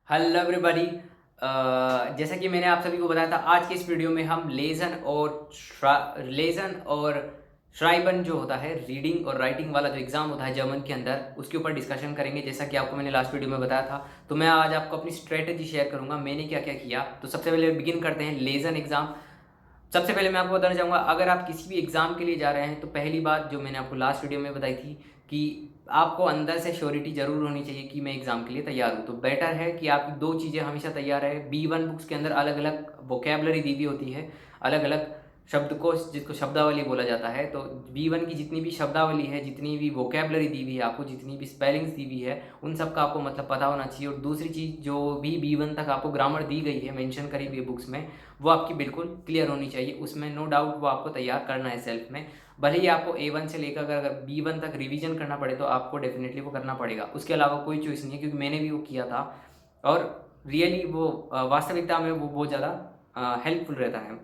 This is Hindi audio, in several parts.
Hello everybody. जैसा कि मैंने आप सभी को बताया था, आज के इस वीडियो में हम लेज़न और श्राइबन जो होता है, रीडिंग और राइटिंग वाला जो एग्ज़ाम होता है जर्मन के अंदर, उसके ऊपर डिस्कशन करेंगे। जैसा कि आपको मैंने लास्ट वीडियो में बताया था, तो मैं आज आपको अपनी स्ट्रेटजी शेयर करूंगा, मैंने क्या क्या किया। तो सबसे पहले बिगिन करते हैं लेज़न एग्ज़ाम। सबसे पहले मैं आपको बताना चाहूँगा, अगर आप किसी भी एग्ज़ाम के लिए जा रहे हैं तो पहली बात जो मैंने आपको लास्ट वीडियो में बताई थी कि आपको अंदर से श्योरिटी ज़रूर होनी चाहिए कि मैं एग्ज़ाम के लिए तैयार हूँ। तो बेटर है कि आपकी दो चीज़ें हमेशा तैयार है। B1 बुक्स के अंदर अलग अलग वोकेबलरी दी हुई होती है, अलग अलग शब्दकोश जिसको शब्दावली बोला जाता है। तो B1 की जितनी भी शब्दावली है, जितनी भी वोकेबलरी दी हुई है आपको, जितनी भी स्पेलिंग्स दी हुई है, उन सब का आपको मतलब पता होना चाहिए। और दूसरी चीज़, जो भी B1 तक आपको ग्रामर दी गई है, मेंशन करी हुई है बुक्स में, वो आपकी बिल्कुल क्लियर होनी चाहिए। उसमें नो डाउट वो आपको तैयार करना है सेल्फ में। भले ही आपको A1 से लेकर अगर B1 तक रिवीजन करना पड़े तो आपको डेफिनेटली वो करना पड़ेगा, उसके अलावा कोई चॉइस नहीं है। क्योंकि मैंने भी वो किया था और रियली वो वास्तविकता में वो बहुत ज़्यादा हेल्पफुल रहता है,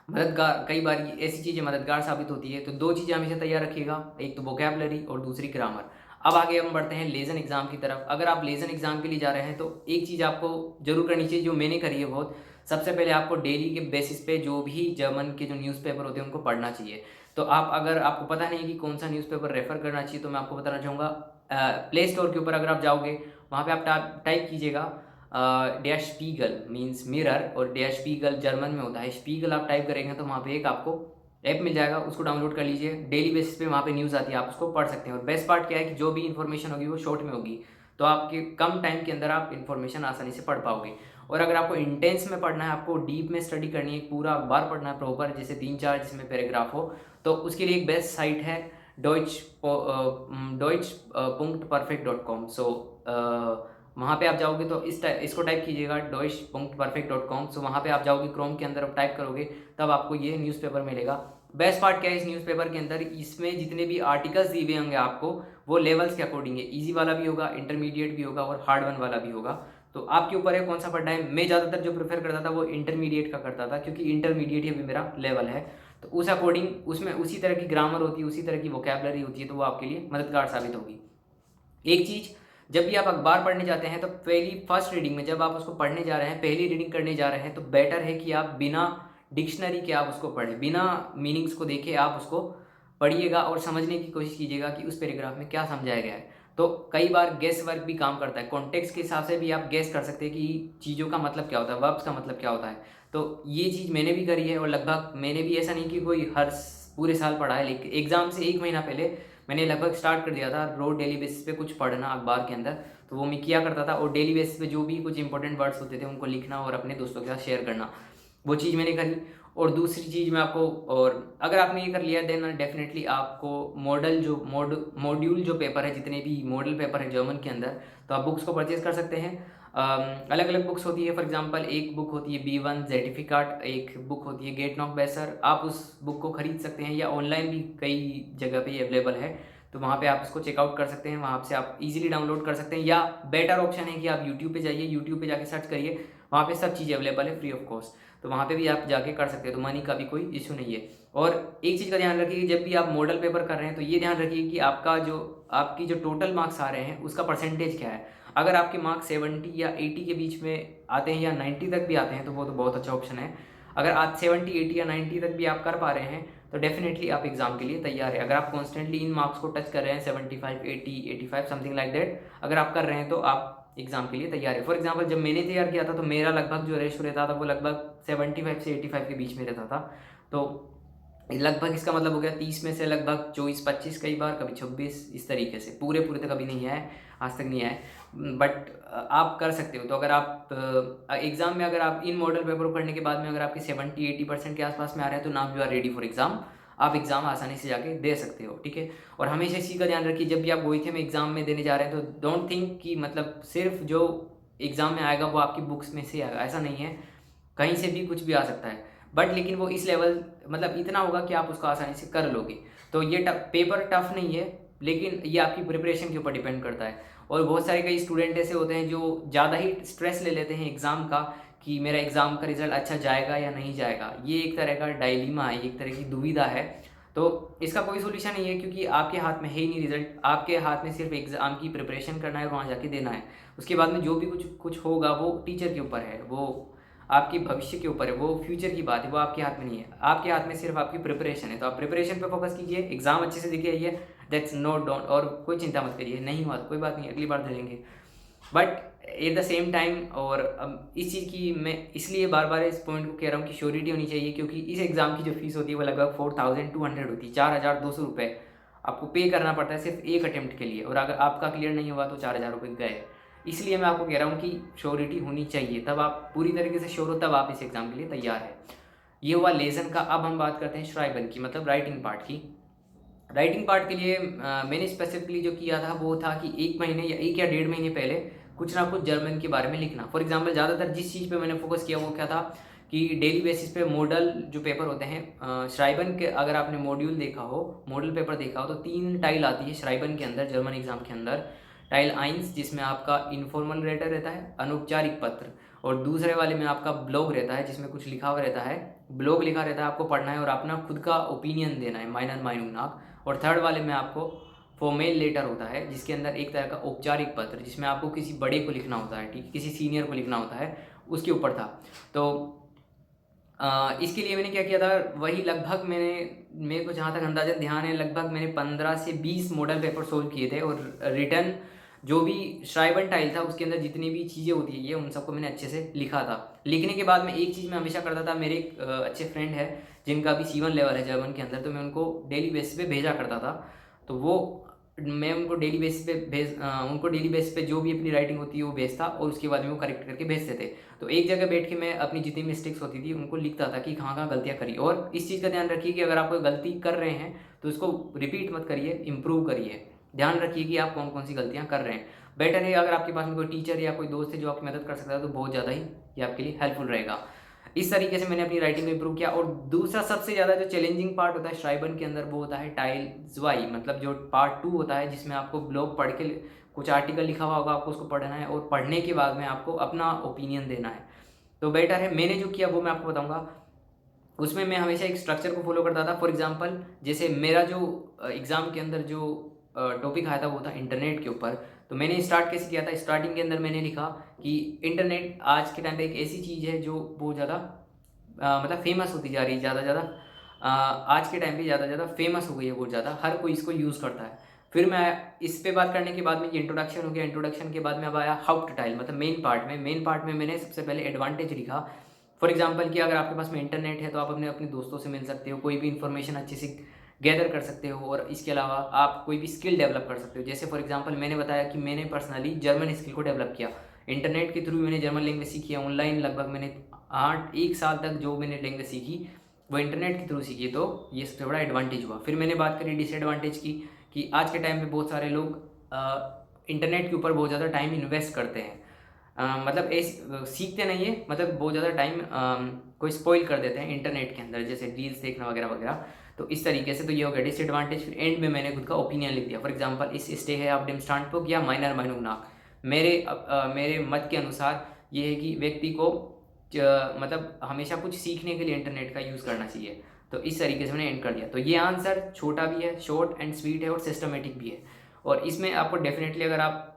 मददगार। कई बार ये ऐसी चीज़ें मददगार साबित होती है। तो दो चीज़ें हमेशा तैयार रखिएगा, एक तो वोकेबलरी और दूसरी ग्रामर। अब आगे हम बढ़ते हैं लेज़न एग्ज़ाम की तरफ। अगर आप लेज़न एग्ज़ाम के लिए जा रहे हैं तो एक चीज़ आपको जरूर करनी चाहिए, जो मैंने करी है बहुत। सबसे पहले आपको डेली के बेसिस पे जो भी जर्मन के जो न्यूज़पेपर होते हैं उनको पढ़ना चाहिए। तो आप, अगर आपको पता नहीं है कि कौन सा न्यूज़पेपर रेफ़र करना चाहिए, तो मैं आपको बताना चाहूँगा, प्ले स्टोर के ऊपर अगर आप जाओगे, वहाँ पे आप टाइप कीजिएगा डैश स्पीगल मीन्स मिरर, और डैश स्पीगल जर्मन में होता है। स्पीगल आप टाइप करेंगे तो वहाँ पे एक आपको ऐप मिल जाएगा, उसको डाउनलोड कर लीजिए। डेली बेसिस पे वहाँ पे न्यूज़ आती है, आप उसको पढ़ सकते हैं। और बेस्ट पार्ट क्या है कि जो भी इन्फॉर्मेशन होगी वो शॉर्ट में होगी, तो आपके कम टाइम के अंदर आप इन्फॉर्मेशन आसानी से पढ़ पाओगे। और अगर आपको इंटेंस में पढ़ना है, आपको डीप में स्टडी करनी है, पूरा अखबार पढ़ना है प्रॉपर, जैसे 3-4 जिसमें पैराग्राफ हो, तो उसके लिए एक बेस्ट साइट है deutsch.perfect.com। सो वहाँ पे आप जाओगे तो इसको टाइप कीजिएगा deutsch.perfect.com। सो वहाँ पे आप जाओगे, क्रोम के अंदर आप टाइप करोगे, तब आपको ये न्यूज़पेपर मिलेगा। बेस्ट पार्ट क्या है इस न्यूज़पेपर के अंदर, इसमें जितने भी आर्टिकल्स दिए हुए होंगे आपको, वो लेवल्स के अकॉर्डिंग है। ईजी वाला भी होगा, इंटरमीडिएट भी होगा और हार्ड वन वाला भी होगा। तो आपके ऊपर है कौन सा पढ़ना है। मैं ज़्यादातर जो प्रेफर करता था वो इंटरमीडिएट का करता था, क्योंकि इंटरमीडिएट ही अभी मेरा लेवल है। तो उस अकॉर्डिंग उसमें उसी तरह की ग्रामर होती है, उसी तरह की वोकेबलरी होती है, तो वो आपके लिए मददगार साबित होगी। एक चीज़, जब भी आप अखबार पढ़ने जाते हैं तो पहली फर्स्ट रीडिंग में जब आप उसको पढ़ने जा रहे हैं, पहली रीडिंग करने जा रहे हैं, तो बेटर है कि आप बिना डिक्शनरी के आप उसको पढ़ें, बिना मीनिंग्स को देखे आप उसको पढ़िएगा और समझने की कोशिश कीजिएगा कि उस पैराग्राफ में क्या समझाया गया है। तो कई बार गेस वर्क भी काम करता है, कॉन्टेक्स्ट के हिसाब से भी आप गेस कर सकते हैं कि चीज़ों का मतलब क्या होता है, वर्ब्स का मतलब क्या होता है। तो ये चीज़ मैंने भी करी है, और लगभग मैंने भी, ऐसा नहीं कि कोई पूरे साल पढ़ा है, लेकिन एग्ज़ाम से एक महीना पहले मैंने लगभग स्टार्ट कर दिया था रोज़ डेली बेसिस पे कुछ पढ़ना अखबार के अंदर। तो वो मैं किया करता था, और डेली बेसिस पे जो भी कुछ इंपॉर्टेंट वर्ड्स होते थे उनको लिखना और अपने दोस्तों के साथ शेयर करना, वो चीज़ मैंने करी। और दूसरी चीज़ मैं आपको, और अगर आपने ये कर लिया देन डेफिनेटली आपको मॉड्यूल जो पेपर है, जितने भी मॉडल पेपर है जर्मन के अंदर, तो आप बुक्स को परचेज कर सकते हैं। अलग अलग बुक्स होती है। फॉर एग्जांपल एक बुक होती है B1 सर्टिफिकेट, एक बुक होती है गेट नॉक बेसर। आप उस बुक को खरीद सकते हैं, या ऑनलाइन भी कई जगह पे अवेलेबल है, तो वहाँ पे आप इसको चेकआउट कर सकते हैं, वहाँ से आप इजीली डाउनलोड कर सकते हैं। या बेटर ऑप्शन है कि आप यूट्यूब पे जाइए, यूट्यूब पे जाके सर्च करिए, वहाँ पे सब चीज़ें अवेलेबल है फ्री ऑफ कॉस्ट, तो वहाँ पे भी आप जाके कर सकते हैं। तो मनी का भी कोई इशू नहीं है। और एक चीज़ का ध्यान रखिए कि जब भी आप मॉडल पेपर कर रहे हैं तो ये ध्यान रखिए कि आपकी जो टोटल मार्क्स आ रहे हैं उसका परसेंटेज क्या है। अगर आपके मार्क्स 70 या 80 के बीच में आते हैं, या 90 तक भी आते हैं, तो वो तो बहुत अच्छा ऑप्शन है। अगर आप 70, 80 या 90 तक भी आप कर पा रहे हैं तो डेफिनेटली आप एग्जाम के लिए तैयार है। अगर आप कॉन्स्टेंटली इन मार्क्स को टच कर रहे हैं, 75, 80, 85 समथिंग लाइक दैट, अगर आप कर रहे हैं तो आप एग्जाम के लिए तैयार है। फॉर एग्जाम्पल जब मैंने तैयार किया था तो मेरा लगभग जो रेशो रहता था वो लगभग 75 से 85 के बीच में रहता था। तो लगभग इसका मतलब हो गया 30 में से लगभग 24-25, कई बार कभी 26, इस तरीके से। पूरे पूरे तो कभी नहीं आए, आज तक नहीं आए, बट आप कर सकते हो। तो अगर आप एग्ज़ाम में, अगर आप इन मॉडल पेपर पढ़ने के बाद में अगर आपके 70-80% के आसपास में आ रहे हैं, तो now you are ready for exam. आप एग्ज़ाम आसानी से जाके दे सकते हो, ठीक है। और हमेशा इसी का ध्यान रखिए, जब भी आप गोइथे में एग्ज़ाम में देने जा रहे हैं तो डोंट थिंक कि मतलब सिर्फ जो एग्ज़ाम में आएगा वो आपकी बुक्स में से आएगा, ऐसा नहीं है। कहीं से भी कुछ भी आ सकता है, बट लेकिन वो इस लेवल, मतलब इतना होगा कि आप उसको आसानी से कर लोगे। तो ये पेपर टफ नहीं है, लेकिन ये आपकी प्रिपरेशन के ऊपर डिपेंड करता है। और बहुत सारे कई स्टूडेंट ऐसे होते हैं जो ज़्यादा ही स्ट्रेस ले लेते हैं एग्ज़ाम का, कि मेरा एग्ज़ाम का रिजल्ट अच्छा जाएगा या नहीं जाएगा। ये एक तरह का डायलीमा है, एक तरह की दुविधा है। तो इसका कोई सोल्यूशन नहीं है, क्योंकि आपके हाथ में है ही नहीं रिजल्ट। आपके हाथ में सिर्फ एग्ज़ाम की प्रिपरेशन करना है और वहाँ जाके देना है। उसके बाद में जो भी कुछ कुछ होगा वो टीचर के ऊपर है, वो आपके भविष्य के ऊपर है, वो फ्यूचर की बात है, वो आपके हाथ में नहीं है। आपके हाथ में सिर्फ आपकी प्रिपरेशन है। तो आप प्रिपरेशन पे फोकस कीजिए, एग्जाम अच्छे से दिखे आइए, दैट्स नो डोंट, और कोई चिंता मत करिए, नहीं हुआ तो कोई बात नहीं, अगली बार दे लेंगे। But at the same time, और अब इस चीज़ की मैं इसलिए बार बार इस पॉइंट को कह रहा हूँ कि श्योरिटी होनी चाहिए, क्योंकि इस एग्ज़ाम की जो फीस होती है वो लगभग 4200 होती है, 4200 रुपये आपको पे करना पड़ता है सिर्फ एक अटेम्प्ट के लिए, और अगर आपका क्लियर नहीं हुआ तो 4000 रुपये गए। इसलिए मैं आपको कह रहा हूँ कि श्योरिटी होनी चाहिए, तब आप पूरी तरीके से श्योर हो, तब आप इस एग्ज़ाम के लिए तैयार है। ये हुआ लेसन का। अब हम बात करते हैं श्राइबन की, मतलब राइटिंग पार्ट की। राइटिंग पार्ट के लिए मैंने स्पेसिफिकली जो किया था वो था कि 1 महीने या 1 या 1.5 महीने पहले कुछ ना कुछ जर्मन के बारे में लिखना। फॉर एग्जांपल ज़्यादातर जिस चीज़ पे मैंने फोकस किया वो क्या था कि डेली बेसिस पे मॉडल जो पेपर होते हैं श्राइबन के, अगर आपने मॉड्यूल देखा हो, मॉडल पेपर देखा हो, तो 3 टाइल आती है श्राइबन के अंदर, जर्मन एग्जाम के अंदर। टाइल 1 जिसमें आपका इनफॉर्मल लेटर रहता है, अनौपचारिक पत्र, और दूसरे वाले में आपका ब्लॉग रहता है जिसमें कुछ लिखा हुआ रहता है, ब्लॉग लिखा रहता है, आपको पढ़ना है और अपना खुद का ओपिनियन देना है, माइनर माइनूनाक। और थर्ड वाले में आपको फॉर्मेल लेटर होता है जिसके अंदर एक तरह का औपचारिक पत्र, जिसमें आपको किसी बड़े को लिखना होता है, ठीक, किसी सीनियर को लिखना होता है, उसके ऊपर था। तो इसके लिए मैंने क्या किया था, वही लगभग मेरे को जहाँ तक अंदाजा ध्यान है, लगभग मैंने 15 से 20 मॉडल पेपर सोल्व किए थे, और रिटर्न जो भी श्राइबन टाइल था उसके अंदर जितनी भी चीज़ें होती है ये उन सबको मैंने अच्छे से लिखा था। लिखने के बाद में एक चीज़ मैं हमेशा करता था, मेरे एक अच्छे फ्रेंड है जिनका भी C1 लेवल है जर्मन के अंदर, तो मैं उनको डेली बेसिस पे भेजा करता था। तो वो मैं उनको डेली बेसिस पे उनको डेली बेसिस पे जो भी अपनी राइटिंग होती है वो भेजता, और उसके बाद में वो करेक्ट करके भेजते थे। तो एक जगह बैठ के मैं अपनी जितनी मिस्टेक्स होती थी उनको लिखता था कि कहाँ कहाँ गलतियाँ करी। और इस चीज़ का ध्यान रखिए कि अगर आप कोई गलती कर रहे हैं तो उसको रिपीट मत करिए, इम्प्रूव करिए। ध्यान रखिए कि आप कौन कौन सी गलतियाँ कर रहे हैं। बेटर है अगर आपके पास में कोई टीचर या कोई दोस्त है जो आपकी मदद कर सकता है तो बहुत ज़्यादा ही ये आपके लिए हेल्पफुल रहेगा। इस तरीके से मैंने अपनी राइटिंग में इंप्रूव किया। और दूसरा सबसे ज़्यादा जो चैलेंजिंग पार्ट होता है श्राइबन के अंदर वो होता है टाइल ज्वाई, मतलब जो पार्ट 2 होता है, जिसमें आपको ब्लॉग पढ़ के कुछ आर्टिकल लिखा हुआ होगा, आपको उसको पढ़ना है और पढ़ने के बाद में आपको अपना ओपिनियन देना है। तो बेटर है, मैंने जो किया वो मैं आपको बताऊंगा। उसमें मैं हमेशा एक स्ट्रक्चर को फॉलो करता था। फॉर एग्जांपल जैसे मेरा जो एग्ज़ाम के अंदर जो टॉपिक आया था वो था इंटरनेट के ऊपर। तो मैंने स्टार्ट कैसे किया था, स्टार्टिंग के अंदर मैंने लिखा कि इंटरनेट आज के टाइम पे एक ऐसी चीज़ है जो बहुत ज़्यादा मतलब फेमस होती जा रही है, ज़्यादा ज़्यादा आज के टाइम पे ज़्यादा ज़्यादा फेमस हो गई है, बहुत ज़्यादा हर कोई इसको यूज़ करता है। फिर मैं इस पे बात करने के बाद में ये इंट्रोडक्शन हो गया। इंट्रोडक्शन के बाद में अब आया हाउट टाइल, मतलब मेन पार्ट में मैंने सबसे पहले एडवांटेज लिखा। फॉर एग्जाम्पल कि अगर आपके पास में इंटरनेट है तो आप अपने दोस्तों से मिल सकते हो, कोई भी इन्फॉर्मेशन अच्छे से गैदर कर सकते हो, और इसके अलावा आप कोई भी स्किल डेवलप कर सकते हो। जैसे फॉर एग्जांपल मैंने बताया कि मैंने पर्सनली जर्मन स्किल को डेवलप किया, इंटरनेट के थ्रू मैंने जर्मन लैंग्वेज सीखी है ऑनलाइन। लगभग मैंने 1 साल तक जो मैंने लैंग्वेज सीखी वो इंटरनेट के थ्रू सीखी, तो ये सबसे बड़ा एडवांटेज हुआ। फिर मैंने बात करी डिसएडवांटेज की, कि आज के टाइम में बहुत सारे लोग इंटरनेट के ऊपर बहुत ज़्यादा टाइम इन्वेस्ट करते हैं, मतलब ऐसे सीखते नहीं है, मतलब बहुत ज़्यादा टाइम कोई स्पॉइल कर देते हैं इंटरनेट के अंदर, जैसे रील्स देखना वगैरह वगैरह। तो इस तरीके से तो ये हो गया डिसएडवांटेज। फिर एंड में मैंने खुद का ओपिनियन लिख दिया। फॉर एग्जांपल इस स्टे है आप डिम स्टैंडपुक या माइनर माइनुनाक, मेरे मत के अनुसार ये है कि व्यक्ति को मतलब हमेशा कुछ सीखने के लिए इंटरनेट का यूज़ करना चाहिए। तो इस तरीके से मैंने एंड कर दिया। तो ये आंसर छोटा भी है, शॉर्ट एंड स्वीट है और सिस्टमेटिक भी है। और इसमें आपको डेफिनेटली अगर आप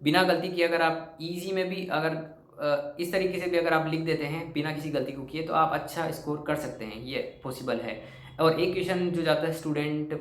बिना गलती किए अगर आप इजी में भी अगर इस तरीके से भी अगर आप लिख देते हैं बिना किसी गलती को किए तो आप अच्छा स्कोर कर सकते हैं, ये पॉसिबल है। और एक क्वेश्चन जो ज़्यादा स्टूडेंट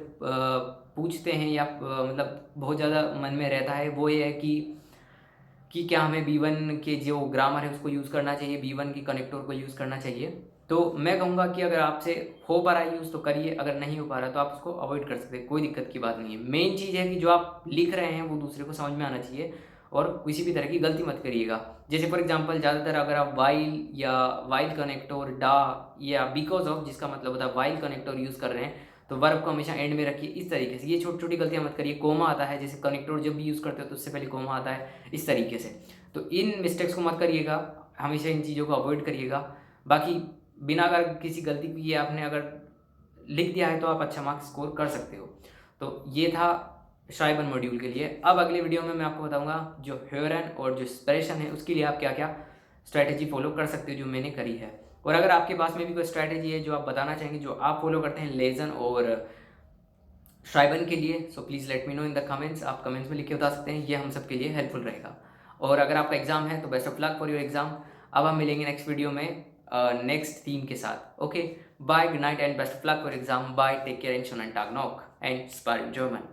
पूछते हैं या मतलब बहुत ज़्यादा मन में रहता है वो ये है कि क्या हमें B1 के जो ग्रामर है उसको यूज़ करना चाहिए, B1 की कनेक्टर को यूज़ करना चाहिए। तो मैं कहूँगा कि अगर आपसे हो पा रहा है यूज़ तो करिए, अगर नहीं हो पा रहा तो आप उसको अवॉइड कर सकते हैं, कोई दिक्कत की बात नहीं है। मेन चीज़ है कि जो आप लिख रहे हैं वो दूसरे को समझ में आना चाहिए और किसी भी तरह की गलती मत करिएगा। जैसे फॉर एग्जांपल ज़्यादातर अगर आप वाइल या वाइल कनेक्टर डा या बिकॉज ऑफ, जिसका मतलब होता है वाइल कनेक्टर यूज़ कर रहे हैं, तो वर्ब को हमेशा एंड में रखिए। इस तरीके से ये छोटी छोटी गलतियाँ मत करिए। कोमा आता है, जैसे कनेक्टर जब भी यूज़ करते हो तो उससे पहले कोमा आता है, इस तरीके से। तो इन मिस्टेक्स को मत करिएगा, हमेशा इन चीज़ों को अवॉइड करिएगा। बाकी बिना अगर किसी गलती की आपने अगर लिख दिया है तो आप अच्छा मार्क्स स्कोर कर सकते हो। तो ये था श्राइबन मॉड्यूल के लिए। अब अगले वीडियो में मैं आपको बताऊंगा जो ह्योरन और जो एक्सप्रेशन है उसके लिए आप क्या क्या स्ट्रैटेजी फॉलो कर सकते हो जो मैंने करी है। और अगर आपके पास में भी कोई स्ट्रैटेजी है जो आप बताना चाहेंगे, जो आप फॉलो करते हैं लेजन और श्राइबन के लिए, so please let me know in the comments. आप कमेंट्स में लिख के बता सकते हैं, ये हम सब के लिए हेल्पफुल रहेगा। और अगर आपका एग्जाम है तो best of luck for your exam. अब हम मिलेंगे नेक्स्ट वीडियो में नेक्स्ट थीम के साथ। Okay, bye, good night and best of luck for exam. Bye, take care and शोनन टाग नॉक एंड स्पार जर्मन।